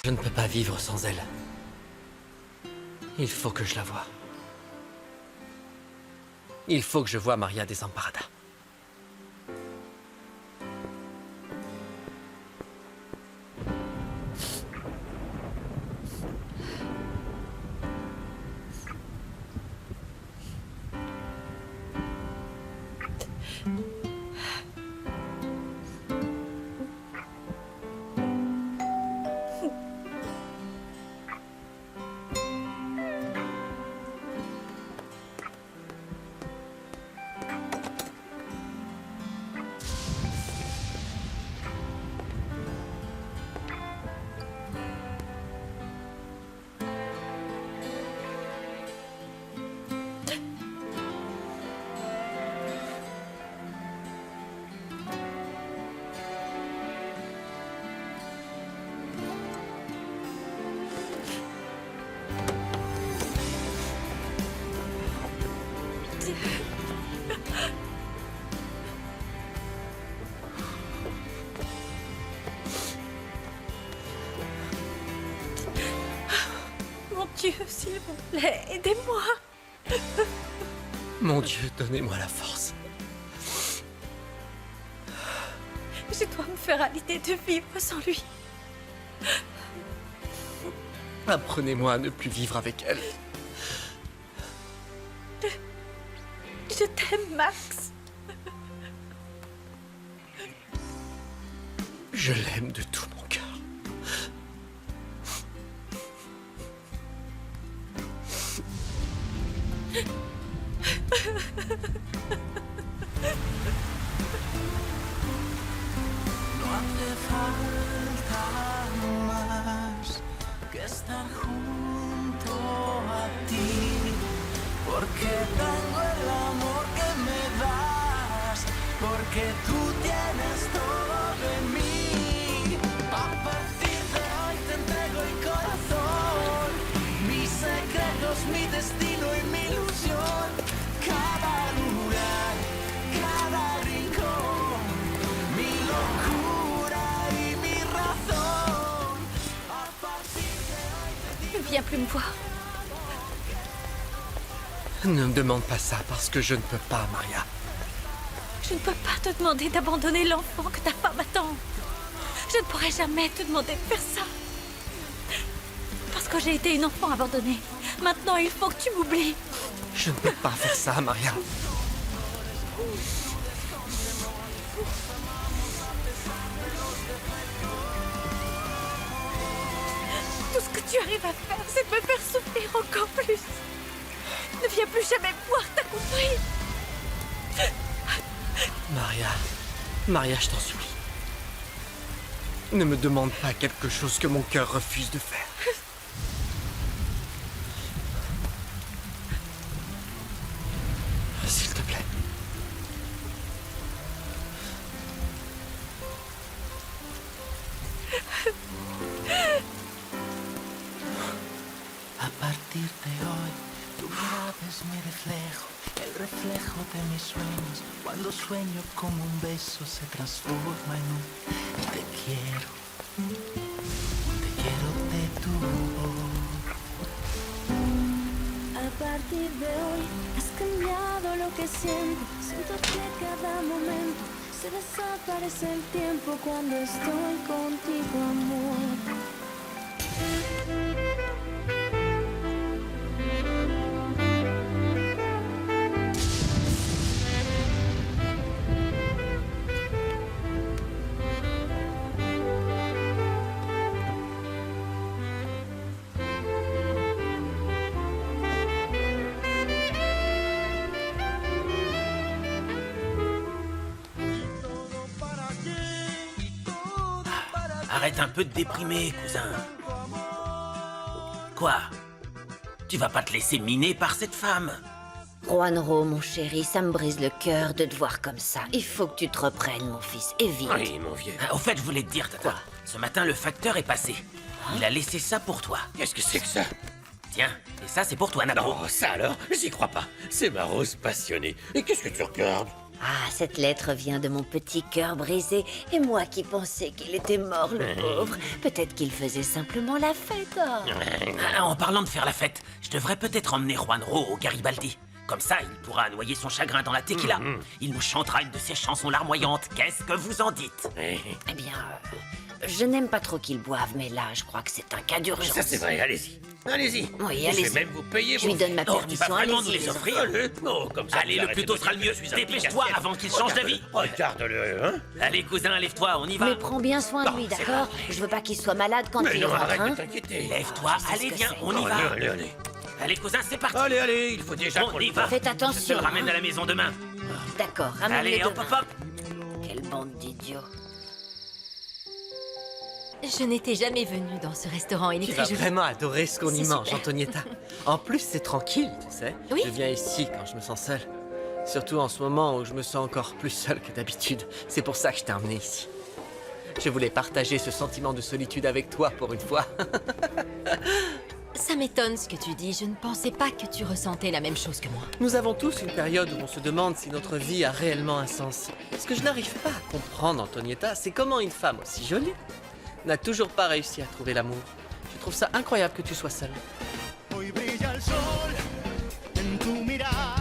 Je ne peux pas vivre sans elle. Il faut que je la voie. Il faut que je voie Maria Desamparada. Mon Dieu, s'il vous plaît, aidez-moi. Mon Dieu, donnez-moi la force. Je dois me faire à l'idée de vivre sans lui. Apprenez-moi à ne plus vivre avec elle. Je t'aime, Max. Je l'aime de tout mon cœur. No hace falta más que estar junto a ti, porque tengo el amor que me das, porque tú tienes todo de mí. A partir de hoy te entrego el corazón, mis secretos, mi destino y mi ilusión, cada lugar, cada rincón, mi locura y mi razón. A partir de hoy te Ne viens plus me voir. Ne me demande pas ça parce que je ne peux pas, Maria. Je ne peux pas te demander d'abandonner l'enfant que ta femme attend. Je ne pourrai jamais te demander de faire ça. Parce que j'ai été une enfant abandonnée. Maintenant, il faut que tu m'oublies. Je ne peux pas faire ça, Maria. Tout ce que tu arrives à faire, c'est de me faire souffrir encore plus. Ne viens plus jamais me voir, t'as compris? Maria. Maria, je t'en supplie. Ne me demande pas quelque chose que mon cœur refuse de faire. S'il te plaît. A partir de hoy, tu mirada es mi reflejo, el reflejo de mis sueños. Cuando sueño como un beso se transforma en un te quiero de tu voz. A partir de hoy has cambiado lo que siento. Siento que cada momento se desaparece el tiempo cuando estoy contigo, amor. Arrête un peu de déprimer, cousin. Quoi? Tu vas pas te laisser miner par cette femme? Juanro, mon chéri, ça me brise le cœur de te voir comme ça. Il faut que tu te reprennes, mon fils, et vite. Oui, mon vieux. Au fait, je voulais te dire, Tata. Ce matin, le facteur est passé. Il a laissé ça pour toi. Qu'est-ce que c'est que ça? Tiens, et ça, c'est pour toi, Nabro. Non, ça alors, j'y crois pas. C'est ma rose passionnée. Et qu'est-ce que tu regardes? Ah, cette lettre vient de mon petit cœur brisé. Et moi qui pensais qu'il était mort, le pauvre. Peut-être qu'il faisait simplement la fête. Oh. En parlant de faire la fête, je devrais peut-être emmener Juanro au Garibaldi. Comme ça, il pourra noyer son chagrin dans la tequila. Il nous chantera une de ses chansons larmoyantes. Qu'est-ce que vous en dites? Eh bien, je n'aime pas trop qu'ils boivent, mais là, je crois que c'est un cas d'urgence. Ça c'est vrai, allez-y. Allez-y. Oui, Je allez-y. vais même vous payer. Je lui donne ma Oh, tu vas permission. vraiment nous Allez-y, les les offrir? Oh, comme ça, Allez, vous le arrêtez plus tôt de sera le dire mieux. que je suis un Dépêche-toi picassiette. avant qu'il change d'avis. Regarde-le, hein. Allez, cousin, lève-toi, on y va. Mais prends bien soin de lui, c'est d'accord? Je veux pas qu'il soit malade quand Mais il non, rentre, arrête hein. de t'inquiéter. Lève-toi, je sais allez, ce que viens, c'est. on y Allez, va. allez, allez. Allez, cousin, c'est parti. Allez, il faut déjà On qu'on y le va. Faites attention, Je te ramène hein. à la maison demain. D'accord, ramène-le Allez, hop, demain. hop, hop. Quelle bande d'idiots. Je n'étais jamais venue dans ce restaurant, il est Tu très vas joli. vraiment adorer ce qu'on y C'est mange, super. Antonietta. En plus, c'est tranquille, tu sais. Oui. Je viens ici quand je me sens seule. Surtout en ce moment où je me sens encore plus seule que d'habitude. C'est pour ça que je t'ai emmené ici. Je voulais partager ce sentiment de solitude avec toi pour une fois. Ça m'étonne ce que tu dis, je ne pensais pas que tu ressentais la même chose que moi. Nous avons tous une période où on se demande si notre vie a réellement un sens. Ce que je n'arrive pas à comprendre, Antonietta, c'est comment une femme aussi jolie n'a toujours pas réussi à trouver l'amour. Je trouve ça incroyable que tu sois seule. Hoy brilla el sol en tu mirar.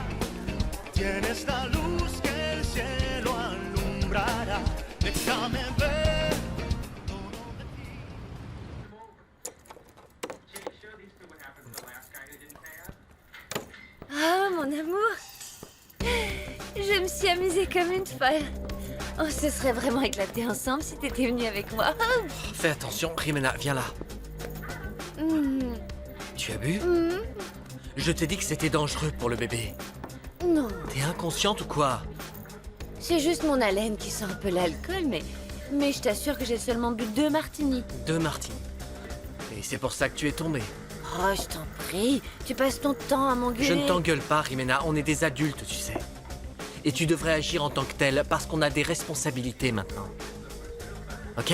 Tienes la luz que el cielo alumbrará. Déjame ver. Ah, mon amour. Je me suis amusée comme une folle. On se serait vraiment éclaté ensemble si t'étais venue avec moi. Fais attention, Rimena, viens là. Tu as bu Je t'ai dit que c'était dangereux pour le bébé. Non, T'es inconsciente ou quoi? c'est juste mon haleine qui sent un peu l'alcool, mais je t'assure que j'ai seulement bu 2 martinis. 2 martinis. Et c'est pour ça que tu es tombée. Oh, je t'en prie, tu passes ton temps à m'engueuler. Je ne t'engueule pas, Rimena, on est des adultes, tu sais. Et tu devrais agir en tant que tel parce qu'on a des responsabilités maintenant. Ok?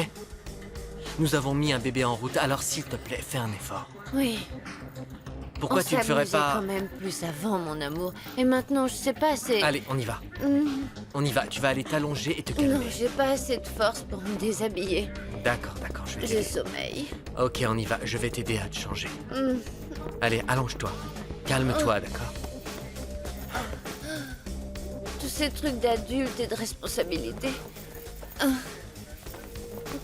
Nous avons mis un bébé en route, alors s'il te plaît, fais un effort. Oui, Pourquoi on tu ne ferais s'amusait pas... quand même plus avant, mon amour. Et maintenant, je sais pas, c'est... Allez, on y va. On y va, tu vas aller t'allonger et te Non, calmer. j'ai pas assez de force pour me déshabiller. D'accord, d'accord, je vais J'ai t'aider. sommeil. Ok, on y va, je vais t'aider à te changer. Allez, allonge-toi. Calme-toi, d'accord? Tous ces trucs d'adulte et de responsabilité. Ah.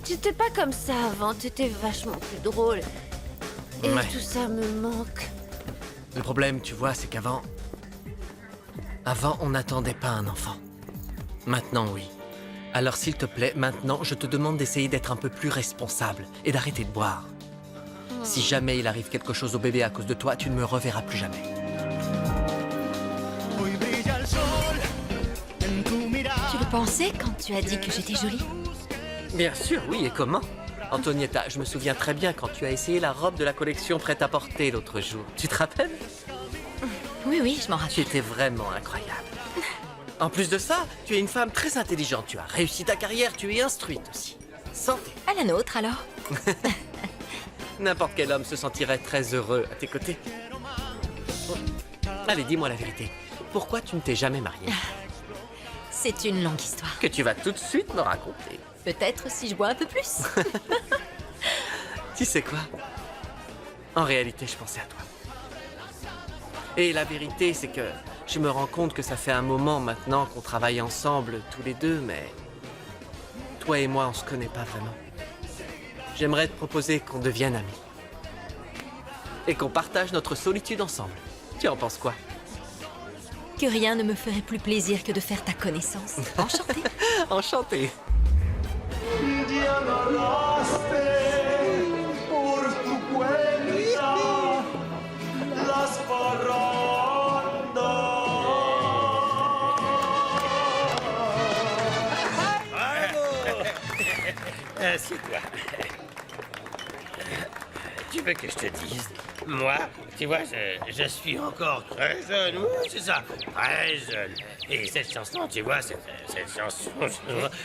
T'étais pas comme ça avant, t'étais vachement plus drôle. Et Ouais. tout ça me manque. Le problème, tu vois, c'est qu'avant... Avant, on n'attendait pas un enfant. Maintenant, oui. Alors, s'il te plaît, maintenant, je te demande d'essayer d'être un peu plus responsable et d'arrêter de boire. Si jamais il arrive quelque chose au bébé à cause de toi, tu ne me reverras plus jamais. Hoy brilla el sol en tu mirar. Tu le pensais quand tu as dit que j'étais jolie? Bien sûr, oui, et comment? Antonietta, je me souviens très bien quand tu as essayé la robe de la collection prête-à-porter l'autre jour. Tu te rappelles? Oui, oui, je m'en Tu rappelle. étais vraiment incroyable. En plus de ça, tu es une femme très intelligente. Tu as réussi ta carrière, tu es instruite aussi. Santé. À la nôtre, alors. N'importe quel homme se sentirait très heureux à tes côtés. Allez, dis-moi la vérité. Pourquoi tu ne t'es jamais mariée? C'est une longue histoire. Que tu vas tout de suite me raconter. Peut-être si je bois un peu plus. Tu sais quoi? En réalité, je pensais à toi. Et la vérité, c'est que je me rends compte que ça fait un moment maintenant qu'on travaille ensemble, tous les deux, mais... Toi et moi, on se connaît pas vraiment. J'aimerais te proposer qu'on devienne amis. Et qu'on partage notre solitude ensemble. Tu en penses quoi? Que rien ne me ferait plus plaisir que de faire ta connaissance. Enchantée. Enchanté. Por tu cuenta las Assieds-toi. Tu veux que je te dise? Moi, tu vois, je suis encore très jeune. Oui, c'est ça, très jeune. Et cette chanson, tu vois, cette chanson,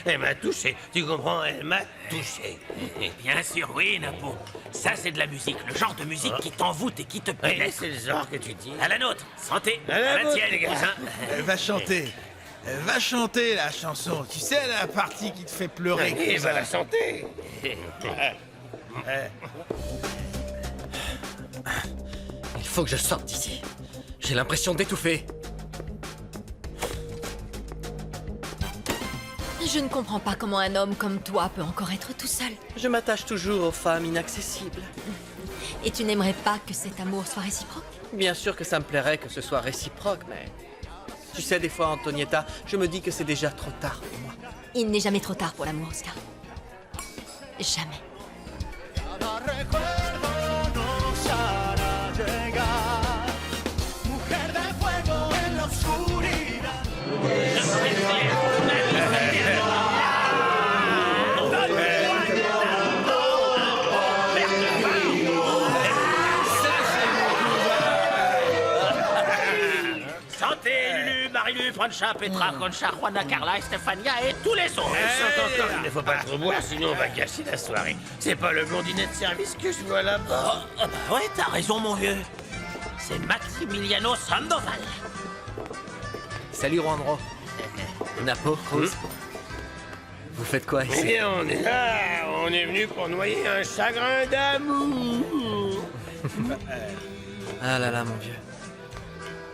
elle m'a touché. Tu comprends? Elle m'a touché. Bien sûr, oui, Napo. Ça, c'est de la musique. Le genre de musique qui t'envoûte et qui te Oui, pénètre. c'est le genre que tu dis. À la nôtre. Santé. À la vôtre, tienne, les gars. cousin. Elle va chanter. Va chanter la chanson. Tu sais, la partie qui te fait pleurer. Et va la chanter. Il faut que je sorte d'ici. J'ai l'impression d'étouffer. Je ne comprends pas comment un homme comme toi peut encore être tout seul. Je m'attache toujours aux femmes inaccessibles. Et tu n'aimerais pas que cet amour soit réciproque? Bien sûr que ça me plairait que ce soit réciproque, mais... Tu sais, des fois, Antonietta, je me dis que c'est déjà trop tard pour moi. Il n'est jamais trop tard pour l'amour, Oscar. Jamais. Cada recuerdo nos hará llegar. Mujer de fuego en la oscuridad. Chantez, Lulu, Marilu, Francha, Petra, Concha, Juana, Carla, Stefania et tous les autres. Chante encore, il ne faut pas trop boire, sinon on va gâcher la soirée. C'est pas le blondinet de service que je vois là-bas. Oh, bah ouais, t'as raison, mon vieux. C'est Maximiliano Sandoval. Salut, Juanro. Napo, Cruz. Vous faites quoi Eh ici? bien, on est là, on est venu pour noyer un chagrin d'amour. Ah là là, mon vieux.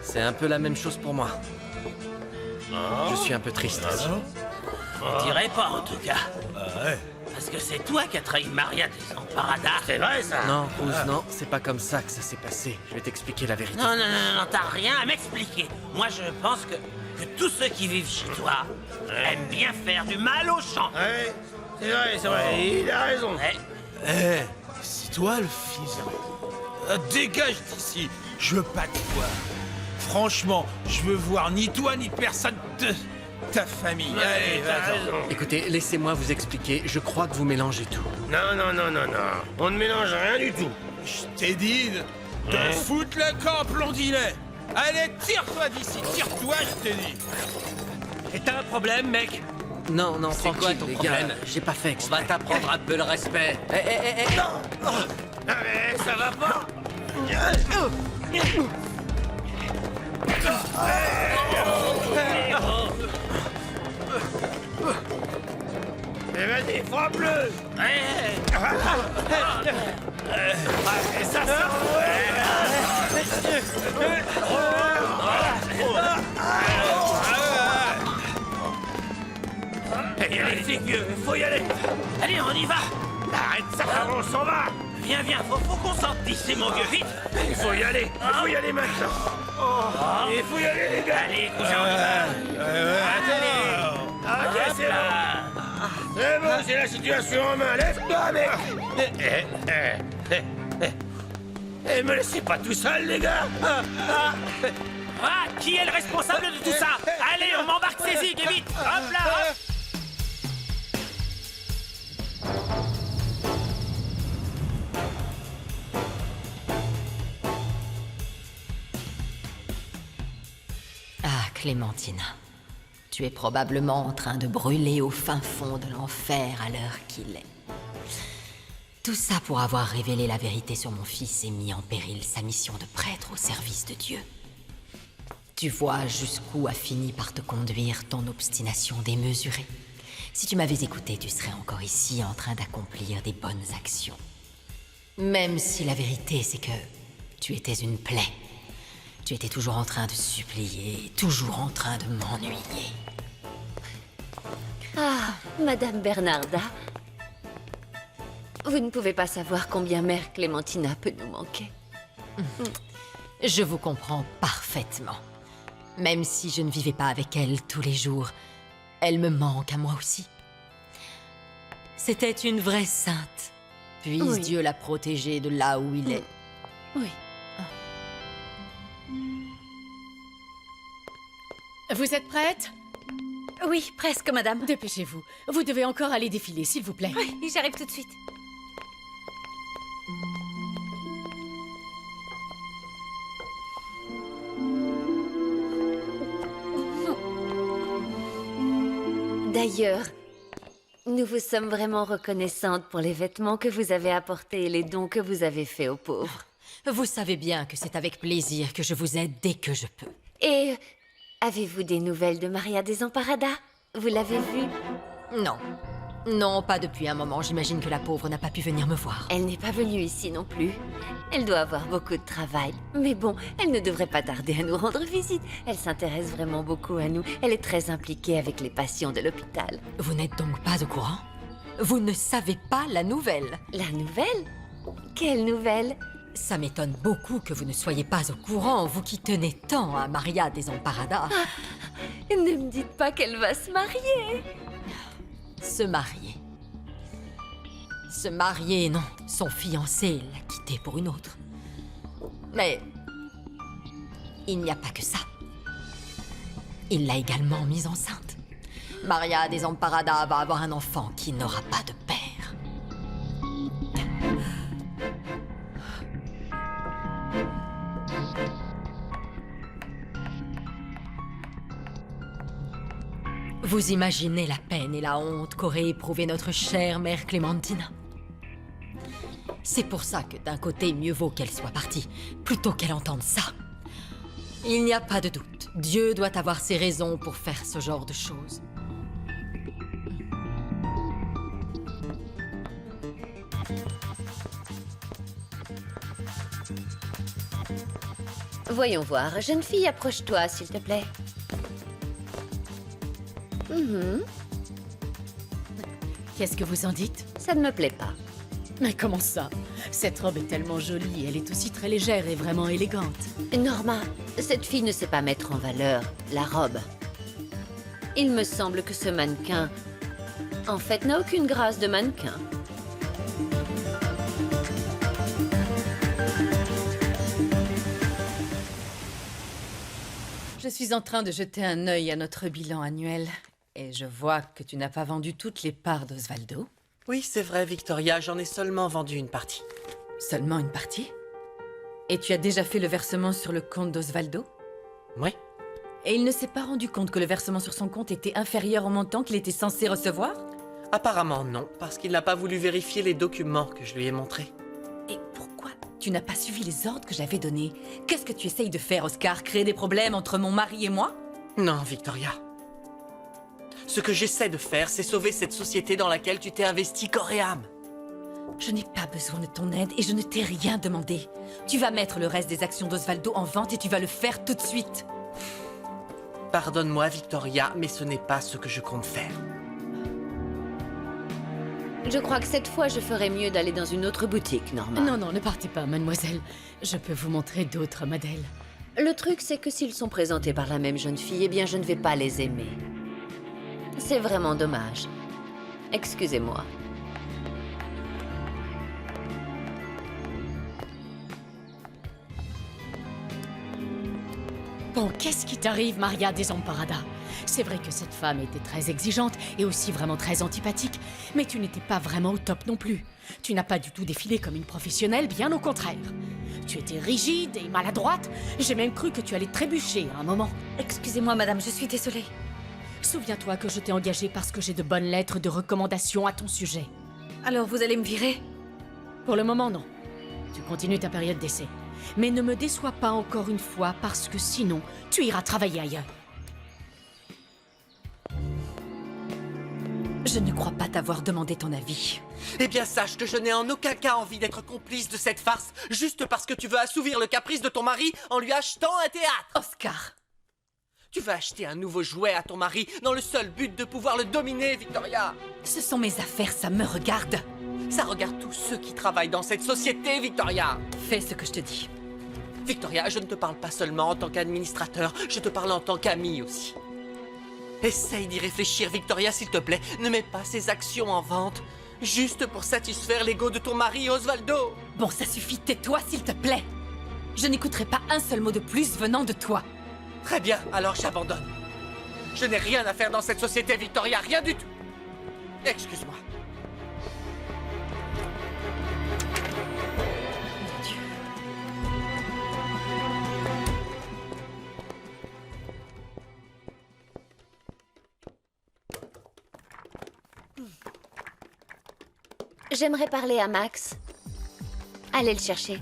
C'est un peu la même chose pour moi. Je suis un peu triste aussi. On dirait pas, en tout cas. Parce que c'est toi qui as trahi Maria Desamparada. C'est vrai, ça? Non, Cruz, non, c'est pas comme ça que ça s'est passé. Je vais t'expliquer la vérité. Non, non, non, non, t'as rien à m'expliquer. Moi, je pense que tous ceux qui vivent chez toi aiment bien faire du mal aux gens. Ouais, c'est vrai, il a raison. Ouais. Eh, c'est toi le fils. Dégage d'ici. Je veux pas te voir. Franchement, je veux voir ni toi ni personne de ta famille. Allez, t'as va-t'en. raison. Écoutez, laissez-moi vous expliquer. Je crois que vous mélangez tout. Non, non, non, non, non. On ne mélange rien du tout. Je t'ai dit de foutre le camp, blondinet. Allez, tire-toi d'ici, tire-toi, je t'ai dit. Et t'as un problème, mec? Non, non, C'est tranquille, quoi ton les problème? gars. J'ai pas fait On exprès. va t'apprendre un peu le respect. Ah mais ça va pas. Mais vas-y, frappe-le. Et ça Et allez, c'est vieux, faut y aller. Allez, on y va. Arrête ça, on s'en va. Viens, viens, faut qu'on sorte d'ici, mon vieux, vite. Il faut y aller maintenant. Il faut y aller, les gars. Allez, cousin, on y va. Ok, c'est bon. C'est bon, j'ai la situation en main. Lève-toi, mec. Me laissez pas tout seul, les gars. Ah, qui est le responsable de tout ça? Allez, on m'embarque ces zigues, et vite. Hop là, hop. Ah, Clémentina. Tu es probablement en train de brûler au fin fond de l'enfer à l'heure qu'il est. Tout ça pour avoir révélé la vérité sur mon fils et mis en péril sa mission de prêtre au service de Dieu. Tu vois jusqu'où a fini par te conduire ton obstination démesurée. Si tu m'avais écouté, tu serais encore ici en train d'accomplir des bonnes actions. Même si la vérité, c'est que tu étais une plaie. Tu étais toujours en train de supplier, toujours en train de m'ennuyer. Ah, Madame Bernarda. Vous ne pouvez pas savoir combien Mère Clémentina peut nous manquer. Je vous comprends parfaitement. Même si je ne vivais pas avec elle tous les jours, elle me manque à moi aussi. C'était une vraie sainte. Puisse Oui. Dieu la protéger de là où il est. Oui. Vous êtes prête? Oui, presque, madame. Dépêchez-vous. Vous devez encore aller défiler, s'il vous plaît. Oui, j'arrive tout de suite. D'ailleurs, nous vous sommes vraiment reconnaissantes pour les vêtements que vous avez apportés et les dons que vous avez faits aux pauvres. Vous savez bien que c'est avec plaisir que je vous aide dès que je peux. Et Avez-vous des nouvelles de Maria Desamparada? Vous l'avez vue? Non. Non, pas depuis un moment. J'imagine que la pauvre n'a pas pu venir me voir. Elle n'est pas venue ici non plus. Elle doit avoir beaucoup de travail. Mais bon, elle ne devrait pas tarder à nous rendre visite. Elle s'intéresse vraiment beaucoup à nous. Elle est très impliquée avec les patients de l'hôpital. Vous n'êtes donc pas au courant? Vous ne savez pas la nouvelle? La nouvelle? Quelle nouvelle? Ça m'étonne beaucoup que vous ne soyez pas au courant, vous qui tenez tant à Maria Desamparada. Ne me dites pas qu'elle va se marier. Se marier. Se marier, non. Son fiancé l'a quittée pour une autre. Mais il n'y a pas que ça. Il l'a également mise enceinte. Maria Desamparada va avoir un enfant qui n'aura pas de père. Vous imaginez la peine et la honte qu'aurait éprouvé notre chère mère Clémentina. C'est pour ça que d'un côté, mieux vaut qu'elle soit partie, plutôt qu'elle entende ça. Il n'y a pas de doute, Dieu doit avoir ses raisons pour faire ce genre de choses. Voyons voir. Jeune fille, approche-toi, s'il te plaît. Qu'est-ce que vous en dites? Ça ne me plaît pas. Mais comment ça? Cette robe est tellement jolie, elle est aussi très légère et vraiment élégante. Norma, cette fille ne sait pas mettre en valeur la robe. Il me semble que ce mannequin, en fait, n'a aucune grâce de mannequin. Je suis en train de jeter un œil à notre bilan annuel. Et je vois que tu n'as pas vendu toutes les parts d'Osvaldo. Oui, c'est vrai, Victoria, j'en ai seulement vendu une partie. Seulement une partie? Et tu as déjà fait le versement sur le compte d'Osvaldo? Oui. Et il ne s'est pas rendu compte que le versement sur son compte était inférieur au montant qu'il était censé recevoir? Apparemment non, parce qu'il n'a pas voulu vérifier les documents que je lui ai montrés. Et pourquoi tu n'as pas suivi les ordres que j'avais donnés? Qu'est-ce que tu essayes de faire, Oscar? Créer des problèmes entre mon mari et moi? Non, Victoria. Ce que j'essaie de faire, c'est sauver cette société dans laquelle tu t'es investi corps et âme. Je n'ai pas besoin de ton aide et je ne t'ai rien demandé. Tu vas mettre le reste des actions d'Osvaldo en vente et tu vas le faire tout de suite. Pardonne-moi, Victoria, mais ce n'est pas ce que je compte faire. Je crois que cette fois, je ferais mieux d'aller dans une autre boutique, Norma. Non, non, ne partez pas, mademoiselle. Je peux vous montrer d'autres modèles. Le truc, c'est que s'ils sont présentés par la même jeune fille, eh bien, je ne vais pas les aimer. C'est vraiment dommage. Excusez-moi. Bon, qu'est-ce qui t'arrive, Maria Desamparada? C'est vrai que cette femme était très exigeante et aussi vraiment très antipathique, mais tu n'étais pas vraiment au top non plus. Tu n'as pas du tout défilé comme une professionnelle, bien au contraire. Tu étais rigide et maladroite. J'ai même cru que tu allais trébucher à un moment. Excusez-moi, madame, je suis désolée. Souviens-toi que je t'ai engagée parce que j'ai de bonnes lettres de recommandation à ton sujet. Alors vous allez me virer? Pour le moment, non. Tu continues ta période d'essai. Mais ne me déçois pas encore une fois parce que sinon, tu iras travailler ailleurs. Je ne crois pas t'avoir demandé ton avis. Eh bien, sache que je n'ai en aucun cas envie d'être complice de cette farce, juste parce que tu veux assouvir le caprice de ton mari en lui achetant un théâtre. Oscar! Tu vas acheter un nouveau jouet à ton mari dans le seul but de pouvoir le dominer, Victoria. Ce sont mes affaires, ça me regarde. Ça regarde tous ceux qui travaillent dans cette société, Victoria. Fais ce que je te dis. Victoria, je ne te parle pas seulement en tant qu'administrateur, je te parle en tant qu'ami aussi. Essaye d'y réfléchir, Victoria, s'il te plaît. Ne mets pas ces actions en vente, juste pour satisfaire l'ego de ton mari, Osvaldo. Bon, ça suffit, tais-toi, s'il te plaît. Je n'écouterai pas un seul mot de plus venant de toi. Très bien, alors j'abandonne. Je n'ai rien à faire dans cette société, Victoria, rien du tout. Excuse-moi. Mon Dieu. J'aimerais parler à Max. Allez le chercher.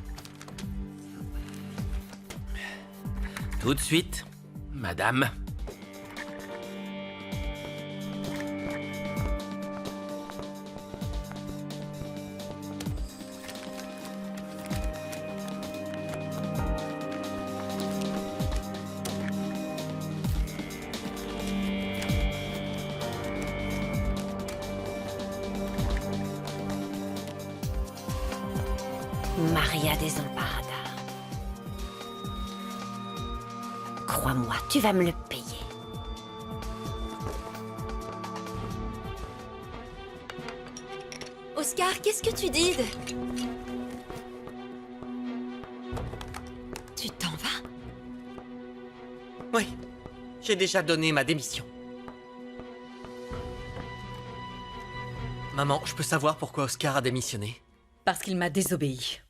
Tout de suite, madame. Maria Desamparada. Crois-moi, tu vas me le payer. Oscar, qu'est-ce que tu dis Tu t'en vas? Oui, j'ai déjà donné ma démission. Maman, je peux savoir pourquoi Oscar a démissionné? Parce qu'il m'a désobéi.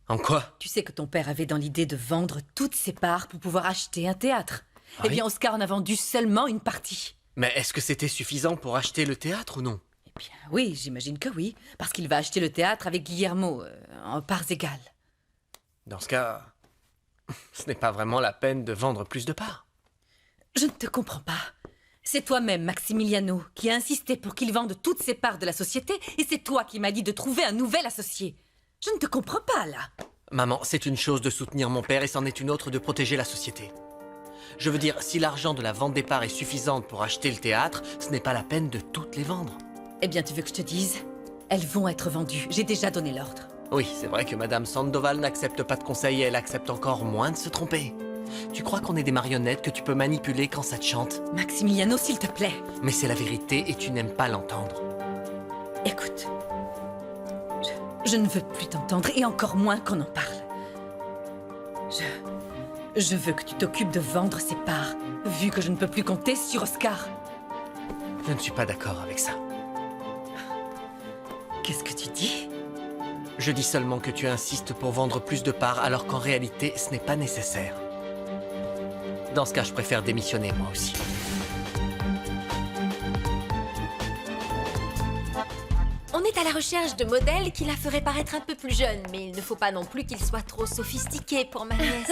En quoi? Tu sais que ton père avait dans l'idée de vendre toutes ses parts pour pouvoir acheter un théâtre. Eh bien, Oscar en a vendu seulement une partie. Mais est-ce que c'était suffisant pour acheter le théâtre ou non? Eh bien, oui, j'imagine que oui. Parce qu'il va acheter le théâtre avec Guillermo, en parts égales. Dans ce cas, ce n'est pas vraiment la peine de vendre plus de parts. Je ne te comprends pas. C'est toi-même, Maximiliano, qui a insisté pour qu'il vende toutes ses parts de la société, et c'est toi qui m'as dit de trouver un nouvel associé. Je ne te comprends pas, là. Maman, c'est une chose de soutenir mon père et c'en est une autre de protéger la société. Je veux dire, si l'argent de la vente des parts est suffisante pour acheter le théâtre, ce n'est pas la peine de toutes les vendre. Eh bien, tu veux que je te dise? Elles vont être vendues. J'ai déjà donné l'ordre. Oui, c'est vrai que Madame Sandoval n'accepte pas de conseils et elle accepte encore moins de se tromper. Tu crois qu'on est des marionnettes que tu peux manipuler quand ça te chante? Maximiliano, s'il te plaît. Mais c'est la vérité et tu n'aimes pas l'entendre. Écoute, je ne veux plus t'entendre et encore moins qu'on en parle. Je veux que tu t'occupes de vendre ces parts, vu que je ne peux plus compter sur Oscar. Je ne suis pas d'accord avec ça. Qu'est-ce que tu dis? Je dis seulement que tu insistes pour vendre plus de parts alors qu'en réalité, ce n'est pas nécessaire. Dans ce cas, je préfère démissionner moi aussi. On est à la recherche de modèles qui la feraient paraître un peu plus jeune, mais il ne faut pas non plus qu'ils soient trop sophistiqués pour ma nièce.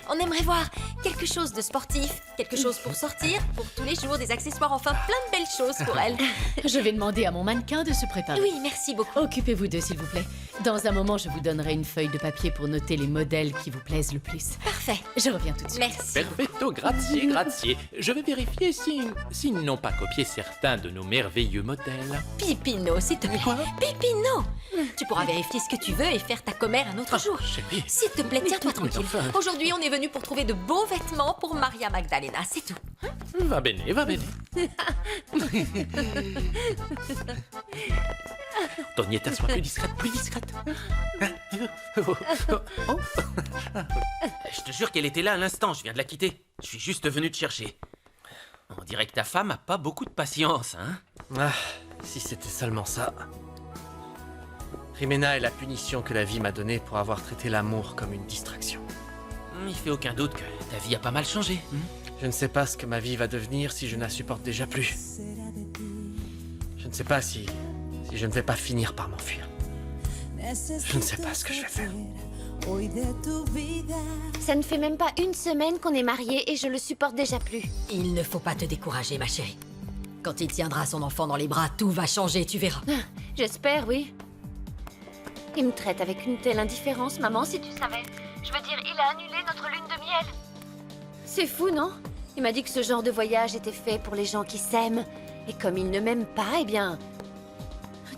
On aimerait voir quelque chose de sportif, quelque chose pour sortir, pour tous les jours, des accessoires, enfin plein de belles choses pour elle. Je vais demander à mon mannequin de se préparer. Oui, merci beaucoup. Occupez-vous d'eux, s'il vous plaît. Dans un moment, je vous donnerai une feuille de papier pour noter les modèles qui vous plaisent le plus. Parfait. Je reviens tout de suite. Merci. Perfetto, grazie, grazie. Je vais vérifier s'ils n'ont pas copié certains de nos merveilleux modèles. Pipino, s'il te plaît. Quoi? Pipino! Tu pourras vérifier ce que tu veux et faire ta commère un autre jour. chérie. S'il te plaît, tiens-toi Mais tranquille. enfin. Aujourd'hui, on est venu pour trouver de beaux vêtements pour Maria Magdalena, c'est tout. Va bene, va bene. Antonietta, sois plus discrète, plus discrète. Je te jure qu'elle était là à l'instant, je viens de la quitter. Je suis juste venu te chercher. On dirait que ta femme a pas beaucoup de patience, hein? Ah, si c'était seulement ça. Jimena est la punition que la vie m'a donnée pour avoir traité l'amour comme une distraction. Il fait aucun doute que ta vie a pas mal changé. Je ne sais pas ce que ma vie va devenir si je ne la supporte déjà plus. Je ne sais pas si je ne vais pas finir par m'enfuir. Je ne sais pas ce que je vais faire. Ça ne fait même pas une semaine qu'on est mariés et je le supporte déjà plus. Il ne faut pas te décourager, ma chérie. Quand il tiendra son enfant dans les bras, tout va changer, tu verras. J'espère, oui. Il me traite avec une telle indifférence, maman, si tu savais. Je veux dire, il a annulé notre lune de miel. C'est fou, non? Il m'a dit que ce genre de voyage était fait pour les gens qui s'aiment. Et comme il ne m'aime pas, eh bien...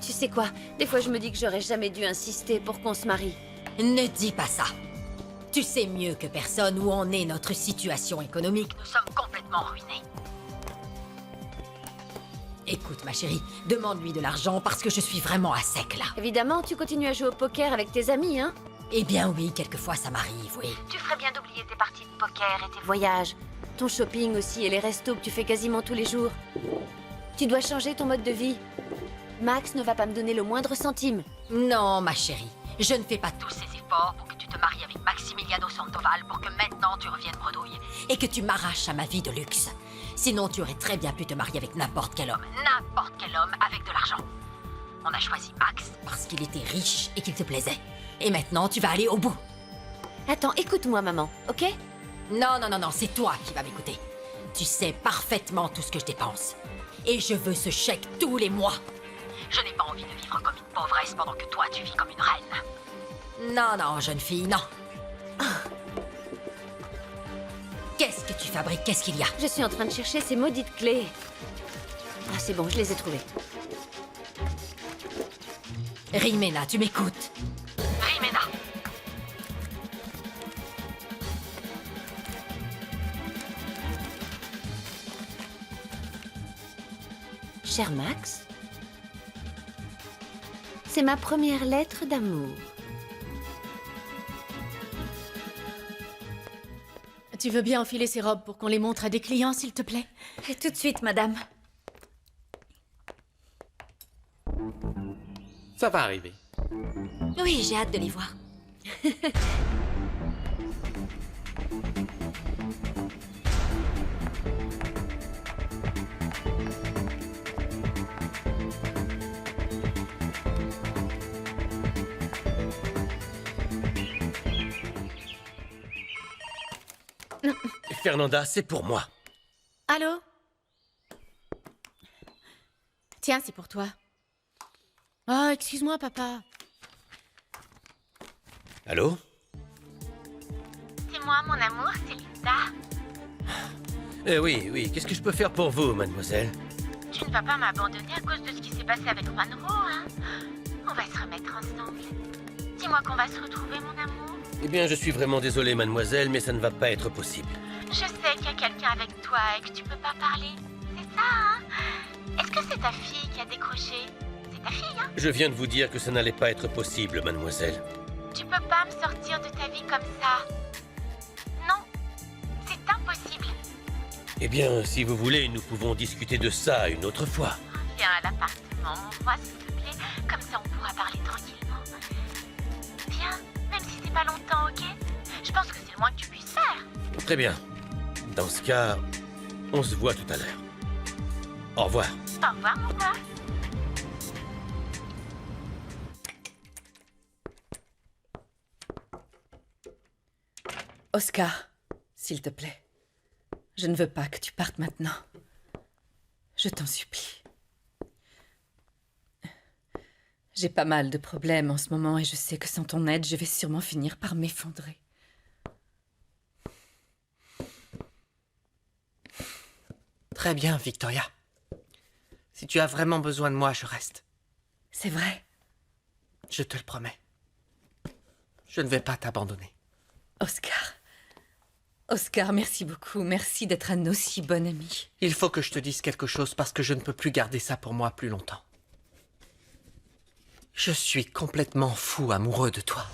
Tu sais quoi? Des fois, je me dis que j'aurais jamais dû insister pour qu'on se marie. Ne dis pas ça. Tu sais mieux que personne où en est notre situation économique. Nous sommes complètement ruinés. Écoute, ma chérie, demande-lui de l'argent parce que je suis vraiment à sec, là. Évidemment, tu continues à jouer au poker avec tes amis, hein? Eh bien oui, quelquefois ça m'arrive, oui. Tu ferais bien d'oublier tes parties de poker et tes voyages. Ton shopping aussi et les restos que tu fais quasiment tous les jours. Tu dois changer ton mode de vie. Max ne va pas me donner le moindre centime. Non, ma chérie, je ne fais pas tous ces efforts pour que tu te maries avec Maximiliano Sandoval pour que maintenant tu reviennes bredouille et que tu m'arraches à ma vie de luxe. Sinon, tu aurais très bien pu te marier avec n'importe quel homme. N'importe quel homme avec de l'argent. On a choisi Max parce qu'il était riche et qu'il te plaisait. Et maintenant, tu vas aller au bout. Attends, écoute-moi, maman, ok? Non, non, non, non, c'est toi qui vas m'écouter. Tu sais parfaitement tout ce que je dépense. Et je veux ce chèque tous les mois. Je n'ai pas envie de vivre comme une pauvresse pendant que toi, tu vis comme une reine. Non, non, jeune fille, non. Qu'est-ce que tu fabriques? Qu'est-ce qu'il y a? Je suis en train de chercher ces maudites clés. Ah, c'est bon, je les ai trouvées. Jimena, tu m'écoutes? Jimena! cher Max. C'est ma première lettre d'amour. Tu veux bien enfiler ces robes pour qu'on les montre à des clients, s'il te plaît? Et tout de suite, madame. Ça va arriver. Oui, j'ai hâte de les voir. Fernanda, c'est pour moi. Allô? Tiens, c'est pour toi. Oh, excuse-moi, papa. Allô? C'est moi, mon amour, c'est Linda. Oui, qu'est-ce que je peux faire pour vous, mademoiselle? Tu ne vas pas m'abandonner à cause de ce qui s'est passé avec Juanro, hein? On va se remettre ensemble. Dis-moi qu'on va se retrouver, mon amour. Eh bien, je suis vraiment désolé, mademoiselle, mais ça ne va pas être possible. Je sais qu'il y a quelqu'un avec toi et que tu peux pas parler. C'est ça, hein? Est-ce que c'est ta fille qui a décroché? C'est ta fille, hein? Je viens de vous dire que ça n'allait pas être possible, mademoiselle. Tu peux pas me sortir de ta vie comme ça. Non, c'est impossible. Eh bien, si vous voulez, nous pouvons discuter de ça une autre fois. Viens à l'appartement, mon roi, s'il te plaît. Comme ça, on pourra parler tranquillement. Viens, même si c'est pas longtemps, ok? Je pense que c'est le moins que tu puisses faire. Très bien. Dans ce cas, on se voit tout à l'heure. Au revoir. Au revoir, mon roi. Oscar, s'il te plaît. Je ne veux pas que tu partes maintenant. Je t'en supplie. J'ai pas mal de problèmes en ce moment et je sais que sans ton aide, je vais sûrement finir par m'effondrer. Très bien, Victoria. Si tu as vraiment besoin de moi, je reste. C'est vrai? Je te le promets. Je ne vais pas t'abandonner. Oscar. Oscar, merci beaucoup. Merci d'être un aussi bon ami. Il faut que je te dise quelque chose parce que je ne peux plus garder ça pour moi plus longtemps. Je suis complètement fou amoureux de toi.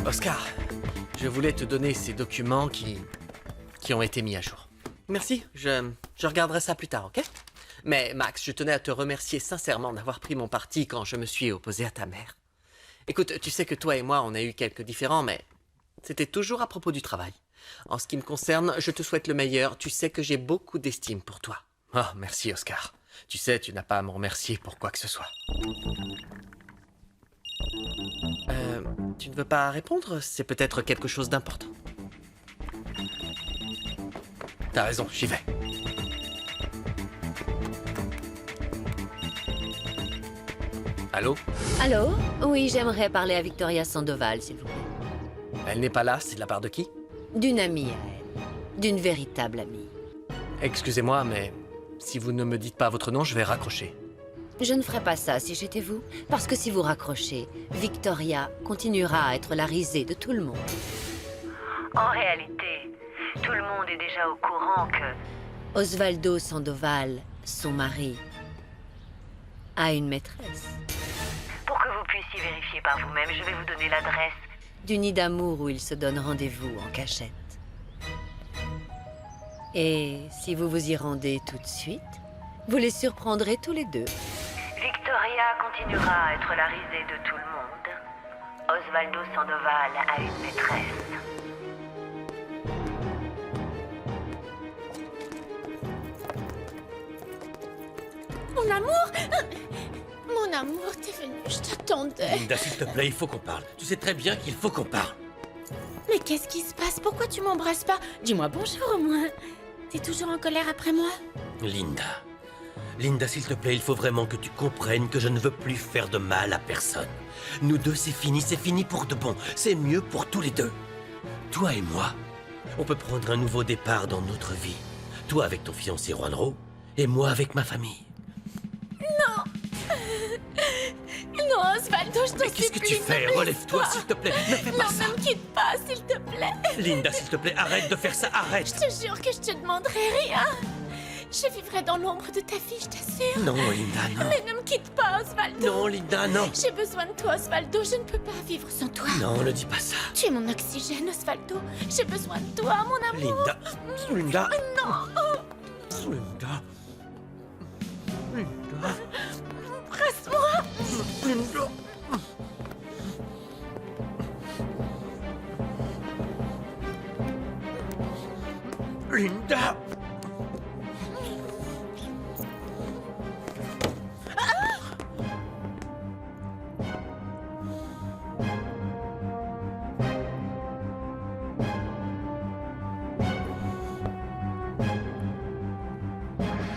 Oscar, je voulais te donner ces documents qui ont été mis à jour. Merci, je regarderai ça plus tard, ok? Mais Max, je tenais à te remercier sincèrement d'avoir pris mon parti quand je me suis opposé à ta mère. Écoute, tu sais que toi et moi, on a eu quelques différends, mais c'était toujours à propos du travail. En ce qui me concerne, je te souhaite le meilleur. Tu sais que j'ai beaucoup d'estime pour toi. Oh, merci Oscar. Tu sais, tu n'as pas à me remercier pour quoi que ce soit. Tu ne veux pas répondre? C'est peut-être quelque chose d'important. T'as raison, j'y vais. Allô? Allô? Oui, j'aimerais parler à Victoria Sandoval, s'il vous plaît. Elle n'est pas là, c'est de la part de qui? D'une amie à elle. D'une véritable amie. Excusez-moi, mais si vous ne me dites pas votre nom, je vais raccrocher. Je ne ferais pas ça si j'étais vous, parce que si vous raccrochez, Victoria continuera à être la risée de tout le monde. En réalité, tout le monde est déjà au courant que... Osvaldo Sandoval, son mari, a une maîtresse. Pour que vous puissiez puissiez vérifier par vous-même, je vais vous donner l'adresse. Du nid d'amour où ils se donnent rendez-vous en cachette. Et si vous vous y rendez tout de suite, vous les surprendrez tous les deux. Victoria continuera à être la risée de tout le monde. Osvaldo Sandoval a une maîtresse. Mon amour! Mon amour, t'es venu, je t'attendais. Linda, s'il te plaît, il faut qu'on parle. Tu sais très bien qu'il faut qu'on parle. Mais qu'est-ce qui se passe? Pourquoi tu m'embrasses pas? Dis-moi bonjour au moins. T'es toujours en colère après moi? Linda. Linda, s'il te plaît, il faut vraiment que tu comprennes que je ne veux plus faire de mal à personne. Nous deux, c'est fini pour de bon. C'est mieux pour tous les deux. Toi et moi, on peut prendre un nouveau départ dans notre vie. Toi avec ton fiancé Juanro, et moi avec ma famille. Non! Non, Osvaldo, je te supplie. Qu'est-ce que tu fais? Relève-toi, s'il te plaît. Ne fais pas Non, ça. ne me quitte pas, s'il te plaît. Linda, s'il te plaît, arrête de faire ça, arrête. Je te jure que je te demanderai rien. Je vivrai dans l'ombre de ta fille, je t'assure. Non, Linda, non. Mais ne me quitte pas, Osvaldo. Non, Linda, non. J'ai besoin de toi, Osvaldo. Je ne peux pas vivre sans toi. Non, ne dis pas ça. Tu es mon oxygène, Osvaldo. J'ai besoin de toi, mon amour. Linda. Non. Linda. Linda. Embrasse-moi. Linda. Linda.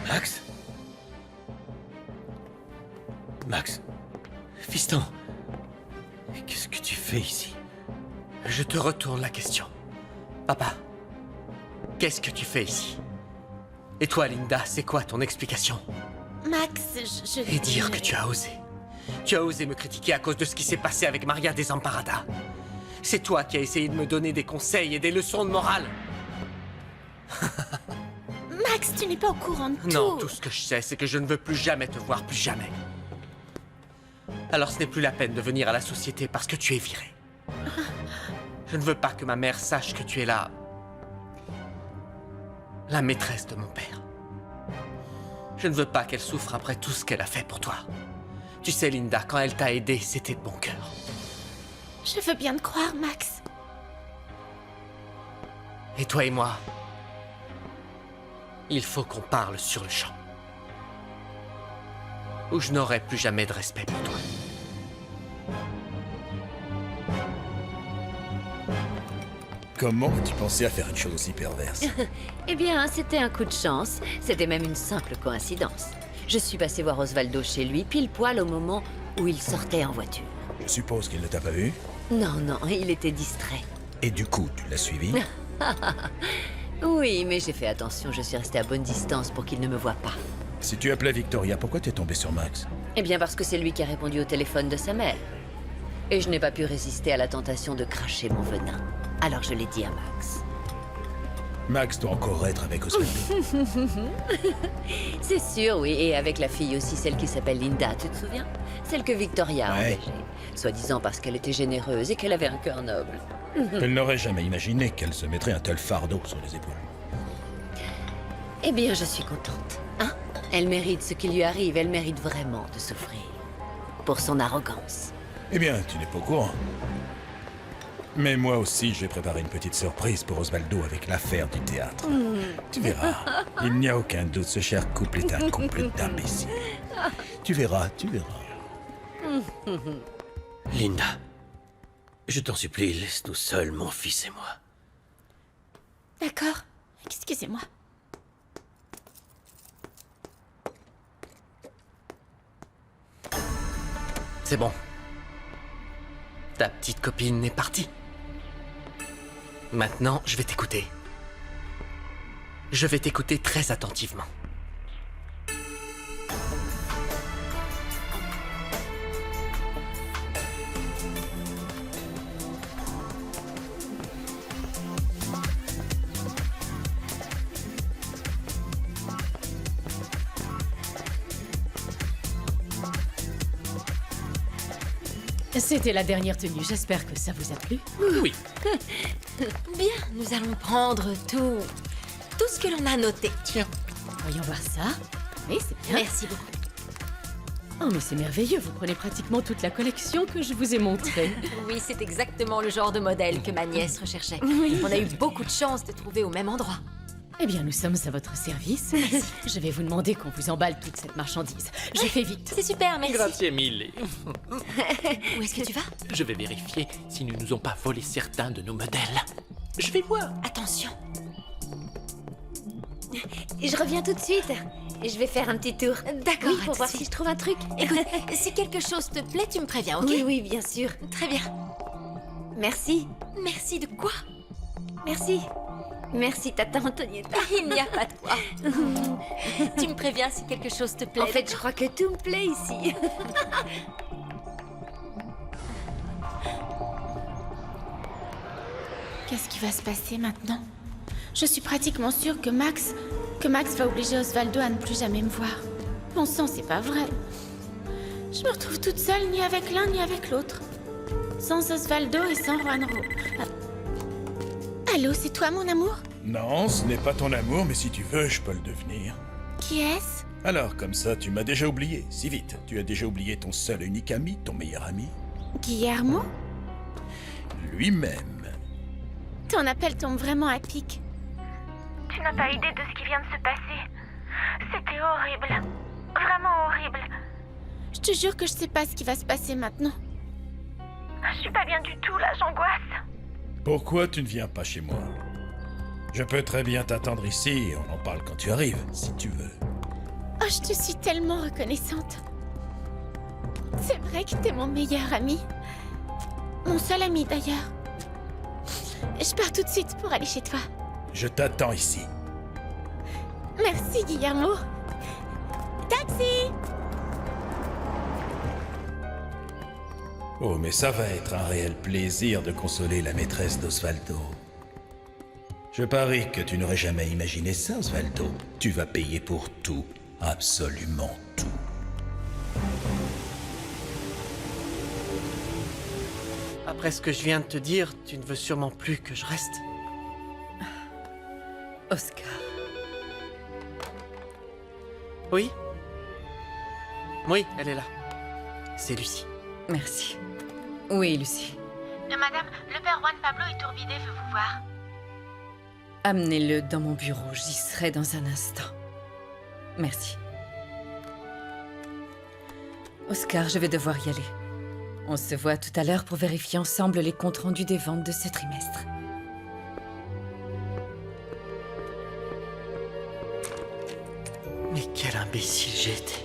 Max? Max? Fiston? Qu'est-ce que tu fais ici? Je te retourne la question. Papa, qu'est-ce que tu fais ici? Et toi, Linda, c'est quoi ton explication? Max, je... Et dire que tu as osé. Tu as osé me critiquer à cause de ce qui s'est passé avec Maria Desamparada. C'est toi qui as essayé de me donner des conseils et des leçons de morale. Max, tu n'es pas au courant de tout. Non, tout ce que je sais, c'est que je ne veux plus jamais te voir, plus jamais. Alors ce n'est plus la peine de venir à la société parce que tu es viré. Je ne veux pas que ma mère sache que tu es la maîtresse de mon père. Je ne veux pas qu'elle souffre après tout ce qu'elle a fait pour toi. Tu sais, Linda, quand elle t'a aidé, c'était de bon cœur. Je veux bien te croire, Max. Et toi et moi, il faut qu'on parle sur le champ. Ou je n'aurai plus jamais de respect pour toi. Comment as-tu pensé à faire une chose aussi perverse? Eh bien, c'était un coup de chance. C'était même une simple coïncidence. Je suis passée voir Osvaldo chez lui, pile poil au moment où il sortait en voiture. Je suppose qu'il ne t'a pas vu? Non, non, il était distrait. Et du coup, tu l'as suivi? Oui, mais j'ai fait attention, je suis restée à bonne distance pour qu'il ne me voie pas. Si tu appelais Victoria, pourquoi t'es tombé sur Max? Eh bien, parce que c'est lui qui a répondu au téléphone de sa mère. Et je n'ai pas pu résister à la tentation de cracher mon venin. Alors je l'ai dit à Max. Max doit encore être avec Osvaldo. C'est sûr, oui, et avec la fille aussi, celle qui s'appelle Linda, tu te souviens? Celle que Victoria a engagée. Soi-disant parce qu'elle était généreuse et qu'elle avait un cœur noble. Elle n'aurait jamais imaginé qu'elle se mettrait un tel fardeau sur les épaules. Eh bien, je suis contente. Hein? Elle mérite ce qui lui arrive, elle mérite vraiment de souffrir. Pour son arrogance. Eh bien, tu n'es pas au courant. Mais moi aussi, j'ai préparé une petite surprise pour Osvaldo avec l'affaire du théâtre. Tu verras. Il n'y a aucun doute, ce cher couple est un couple d'imbéciles. Tu verras, tu verras. Linda, je t'en supplie, laisse-nous seuls, mon fils et moi. D'accord. Excusez-moi. C'est bon. Ta petite copine est partie. Maintenant, je vais t'écouter. Je vais t'écouter très attentivement. C'était la dernière tenue, j'espère que ça vous a plu. Oui. Bien, nous allons prendre tout ce que l'on a noté. Tiens, voyons voir ça. Oui, c'est bien. Merci beaucoup. Oh, mais c'est merveilleux, vous prenez pratiquement toute la collection que je vous ai montrée. Oui, c'est exactement le genre de modèle que ma nièce recherchait. Oui. On a eu beaucoup de chance de trouver au même endroit. Eh bien, nous sommes à votre service. Je vais vous demander qu'on vous emballe toute cette marchandise. Je fais vite. C'est super, merci. Grazie mille. Où est-ce que tu vas? Je vais vérifier si nous nous ont pas volé certains de nos modèles. Je vais voir. Attention. Je reviens tout de suite. Je vais faire un petit tour. D'accord, Oui, pour voir si je trouve un truc. Écoute, si quelque chose te plaît, tu me préviens, ok? Oui, oui, bien sûr. Très bien. Merci. Merci de quoi? Merci. Merci, Tata Antonietta. Il n'y a pas de quoi. Tu me préviens si quelque chose te plaît. En fait, je crois que tout me plaît ici. Qu'est-ce qui va se passer maintenant? Je suis pratiquement sûre que Max va obliger Osvaldo à ne plus jamais me voir. Bon sang, c'est pas vrai. Je me retrouve toute seule, ni avec l'un ni avec l'autre. Sans Osvaldo et sans Juanro. Allô, c'est toi mon amour? Non, ce n'est pas ton amour, mais si tu veux, je peux le devenir. Qui est-ce? Alors, comme ça, tu m'as déjà oublié, si vite. Tu as déjà oublié ton seul et unique ami, ton meilleur ami? Guillermo? Lui-même. Ton appel tombe vraiment à pic. Tu n'as pas idée de ce qui vient de se passer. C'était horrible. Vraiment horrible. Je te jure que je sais pas ce qui va se passer maintenant. Je suis pas bien du tout, là, j'angoisse. Pourquoi tu ne viens pas chez moi? Je peux très bien t'attendre ici, on en parle quand tu arrives, si tu veux. Oh, je te suis tellement reconnaissante. C'est vrai que t'es mon meilleur ami. Mon seul ami, d'ailleurs. Je pars tout de suite pour aller chez toi. Je t'attends ici. Merci, Guillermo. Taxi! Oh, mais ça va être un réel plaisir de consoler la maîtresse d'Osvaldo. Je parie que tu n'aurais jamais imaginé ça, Osvaldo. Tu vas payer pour tout, absolument tout. Après ce que je viens de te dire, tu ne veux sûrement plus que je reste. Oscar. Oui? Oui, elle est là. C'est Lucie. Merci. Oui, Lucie. Madame, le père Juan Pablo Iturbide veut vous voir. Amenez-le dans mon bureau, j'y serai dans un instant. Merci. Oscar, je vais devoir y aller. On se voit tout à l'heure pour vérifier ensemble les comptes rendus des ventes de ce trimestre. Mais quel imbécile j'ai été.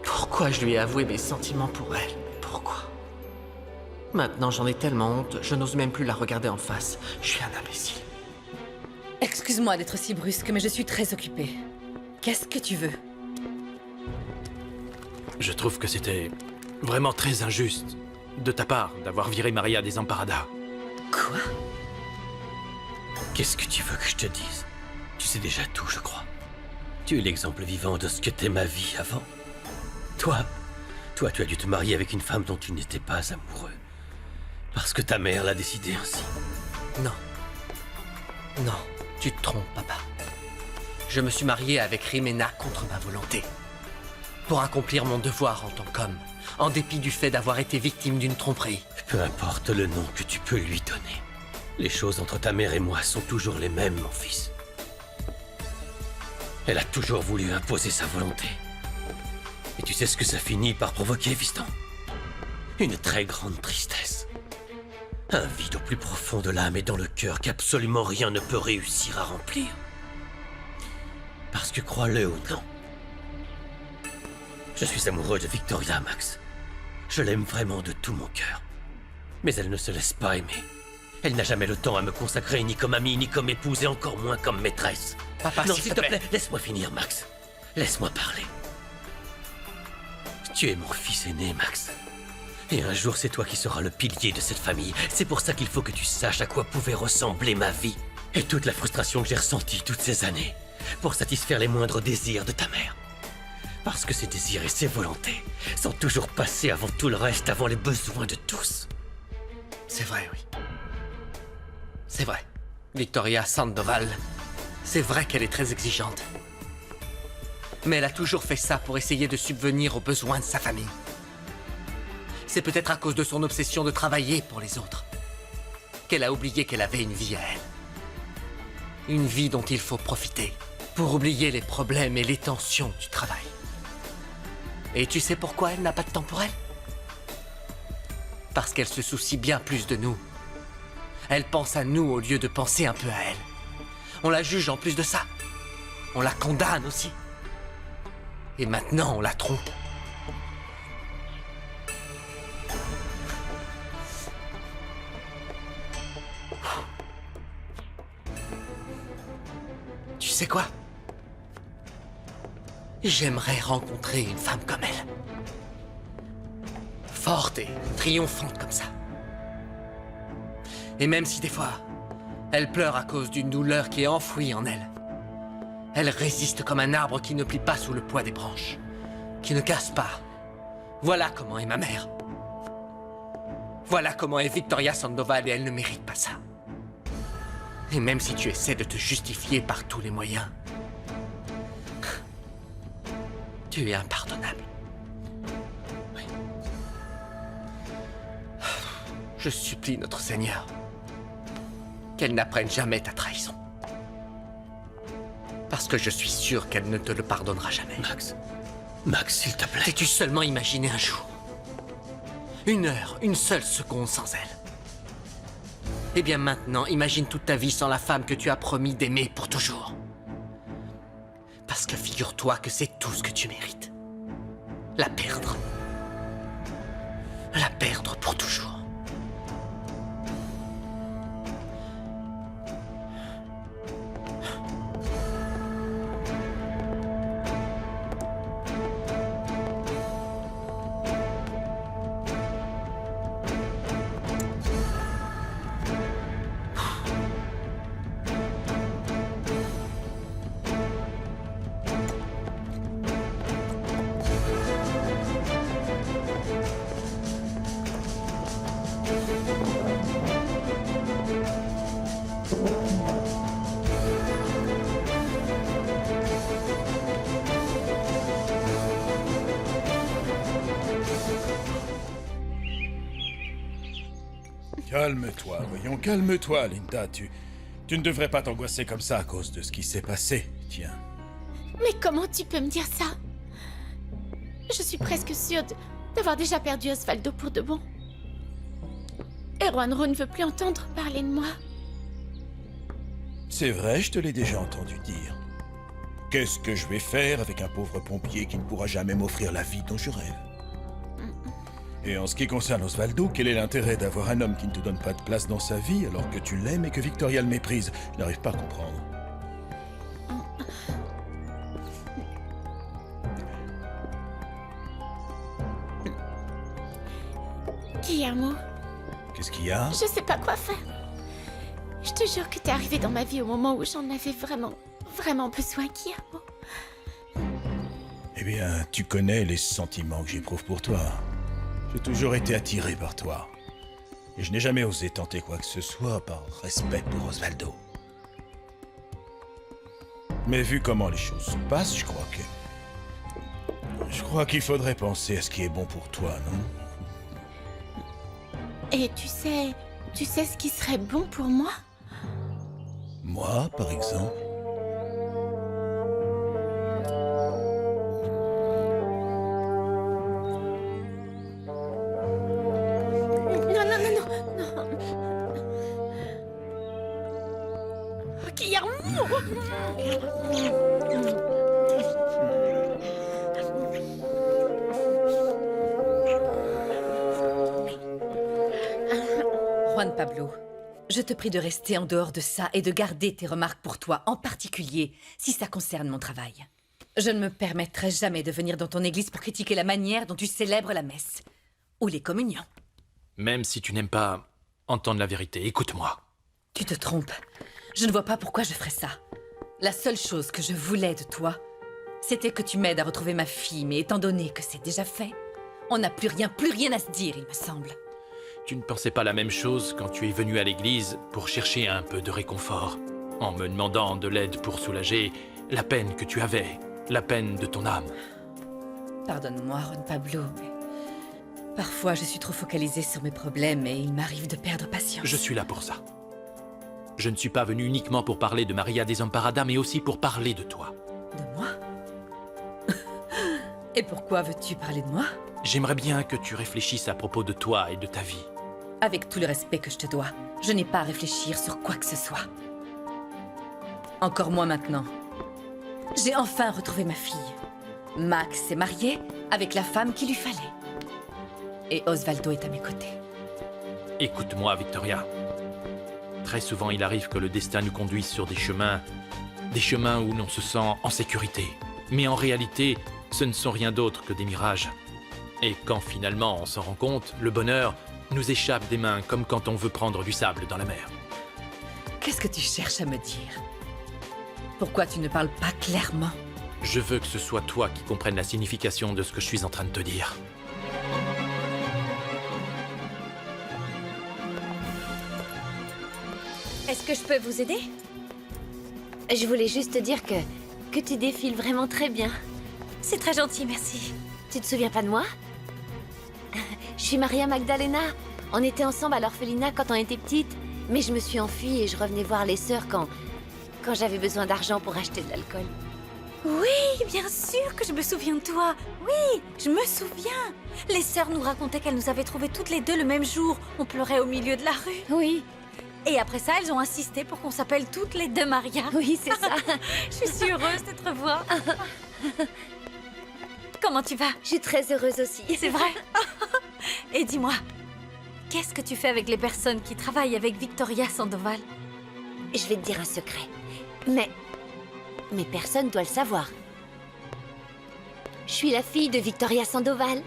Pourquoi je lui ai avoué mes sentiments pour elle? Pourquoi? Maintenant j'en ai tellement honte, je n'ose même plus la regarder en face. Je suis un imbécile. Excuse-moi d'être si brusque, mais je suis très occupée. Qu'est-ce que tu veux? Je trouve que c'était vraiment très injuste de ta part d'avoir viré Maria Desamparada. Quoi? Qu'est-ce que tu veux que je te dise? Tu sais déjà tout, je crois. Tu es l'exemple vivant de ce qu'était ma vie avant. Toi, tu as dû te marier avec une femme dont tu n'étais pas amoureux. Parce que ta mère l'a décidé ainsi. Non. Non, tu te trompes, papa. Je me suis marié avec Rimena contre ma volonté. Pour accomplir mon devoir en tant qu'homme, en dépit du fait d'avoir été victime d'une tromperie. Peu importe le nom que tu peux lui donner. Les choses entre ta mère et moi sont toujours les mêmes, mon fils. Elle a toujours voulu imposer sa volonté. Et tu sais ce que ça finit par provoquer, fiston? Une très grande tristesse. Un vide au plus profond de l'âme et dans le cœur qu'absolument rien ne peut réussir à remplir. Parce que crois-le ou non, je suis amoureux de Victoria, Max. Je l'aime vraiment de tout mon cœur. Mais elle ne se laisse pas aimer. Elle n'a jamais le temps à me consacrer ni comme amie, ni comme épouse, et encore moins comme maîtresse. Papa, non, s'il te plaît, laisse-moi finir, Max. Laisse-moi parler. Tu es mon fils aîné, Max. Et un jour, c'est toi qui seras le pilier de cette famille. C'est pour ça qu'il faut que tu saches à quoi pouvait ressembler ma vie. Et toute la frustration que j'ai ressentie toutes ces années. Pour satisfaire les moindres désirs de ta mère. Parce que ses désirs et ses volontés sont toujours passés avant tout le reste, avant les besoins de tous. C'est vrai, oui. C'est vrai. Victoria Sandoval, c'est vrai qu'elle est très exigeante. Mais elle a toujours fait ça pour essayer de subvenir aux besoins de sa famille. C'est peut-être à cause de son obsession de travailler pour les autres qu'elle a oublié qu'elle avait une vie à elle. Une vie dont il faut profiter pour oublier les problèmes et les tensions du travail. Et tu sais pourquoi elle n'a pas de temps pour elle? Parce qu'elle se soucie bien plus de nous. Elle pense à nous au lieu de penser un peu à elle. On la juge en plus de ça. On la condamne aussi. Et maintenant, on la trompe. Tu sais quoi? J'aimerais rencontrer une femme comme elle. Forte et triomphante comme ça. Et même si des fois, elle pleure à cause d'une douleur qui est enfouie en elle, elle résiste comme un arbre qui ne plie pas sous le poids des branches, qui ne casse pas. Voilà comment est ma mère. Voilà comment est Victoria Sandoval et elle ne mérite pas ça. Et même si tu essaies de te justifier par tous les moyens, tu es impardonnable. Oui. Je supplie notre Seigneur qu'elle n'apprenne jamais ta trahison. Parce que je suis sûr qu'elle ne te le pardonnera jamais. Max, s'il te plaît. T'es-tu seulement imaginé un jour? Une heure, une seule seconde sans elle. Eh bien maintenant, imagine toute ta vie sans la femme que tu as promis d'aimer pour toujours. Parce que figure-toi que c'est tout ce que tu mérites. La perdre. La perdre pour toujours. Calme-toi, voyons, calme-toi, Linda. Tu ne devrais pas t'angoisser comme ça à cause de ce qui s'est passé, tiens. Mais comment tu peux me dire ça? Je suis presque sûre d'avoir déjà perdu Osvaldo pour de bon. Et Juanro ne veut plus entendre parler de moi. C'est vrai, je te l'ai déjà entendu dire. Qu'est-ce que je vais faire avec un pauvre pompier qui ne pourra jamais m'offrir la vie dont je rêve? Et en ce qui concerne Osvaldo, quel est l'intérêt d'avoir un homme qui ne te donne pas de place dans sa vie alors que tu l'aimes et que Victoria le méprise? Je n'arrive pas à comprendre. Guillermo. Qu'est-ce qu'il y a? Je sais pas quoi faire. Je te jure que t'es arrivé dans ma vie au moment où j'en avais vraiment besoin, Guillermo. Eh bien, tu connais les sentiments que j'éprouve pour toi. J'ai toujours été attiré par toi. Et je n'ai jamais osé tenter quoi que ce soit par respect pour Osvaldo. Mais vu comment les choses se passent, je crois qu'il faudrait penser à ce qui est bon pour toi, non? Et tu sais ce qui serait bon pour moi? Moi, par exemple? Non. Oh, Guillermo! Juan Pablo, je te prie de rester en dehors de ça et de garder tes remarques pour toi, en particulier si ça concerne mon travail. Je ne me permettrai jamais de venir dans ton église pour critiquer la manière dont tu célèbres la messe ou les communions. Même si tu n'aimes pas entendre la vérité, écoute-moi. Tu te trompes. Je ne vois pas pourquoi je ferais ça. La seule chose que je voulais de toi, C'était que tu m'aides à retrouver ma fille, mais étant donné que c'est déjà fait, on n'a plus rien à se dire, il me semble. Tu ne pensais pas la même chose quand tu es venu à l'église pour chercher un peu de réconfort, en me demandant de l'aide pour soulager la peine que tu avais, la peine de ton âme. Pardonne-moi, Juan Pablo, mais parfois je suis trop focalisée sur mes problèmes et il m'arrive de perdre patience. Je suis là pour ça. Je ne suis pas venu uniquement pour parler de Maria Desamparada, mais aussi pour parler de toi. De moi? Et pourquoi veux-tu parler de moi? J'aimerais bien que tu réfléchisses à propos de toi et de ta vie. Avec tout le respect que je te dois, je n'ai pas à réfléchir sur quoi que ce soit. Encore moins maintenant. J'ai enfin retrouvé ma fille. Max s'est marié avec la femme qu'il lui fallait. Et Osvaldo est à mes côtés. Écoute-moi, Victoria. Très souvent, il arrive que le destin nous conduise sur des chemins où l'on se sent en sécurité. Mais en réalité, ce ne sont rien d'autre que des mirages. Et quand finalement on s'en rend compte, le bonheur nous échappe des mains comme quand on veut prendre du sable dans la mer. Qu'est-ce que tu cherches à me dire? Pourquoi tu ne parles pas clairement? Je veux que ce soit toi qui comprennes la signification de ce que je suis en train de te dire. Est-ce que je peux vous aider? Je voulais juste te dire que tu défiles vraiment très bien. C'est très gentil, merci. Tu te souviens pas de moi? Je suis Maria Magdalena. On était ensemble à l'orphelinat quand on était petite, mais je me suis enfuie et je revenais voir les sœurs quand j'avais besoin d'argent pour acheter de l'alcool. Oui, bien sûr que je me souviens de toi. Oui, je me souviens. Les sœurs nous racontaient qu'elles nous avaient trouvées toutes les deux le même jour. On pleurait au milieu de la rue. Oui. Et après ça, elles ont insisté pour qu'on s'appelle toutes les deux Maria. Oui, c'est ça. Je suis si heureuse de te revoir. Comment tu vas? Je suis très heureuse aussi. C'est vrai? Et dis-moi, qu'est-ce que tu fais avec les personnes qui travaillent avec Victoria Sandoval? Je vais te dire un secret. Mais personne doit le savoir. Je suis la fille de Victoria Sandoval.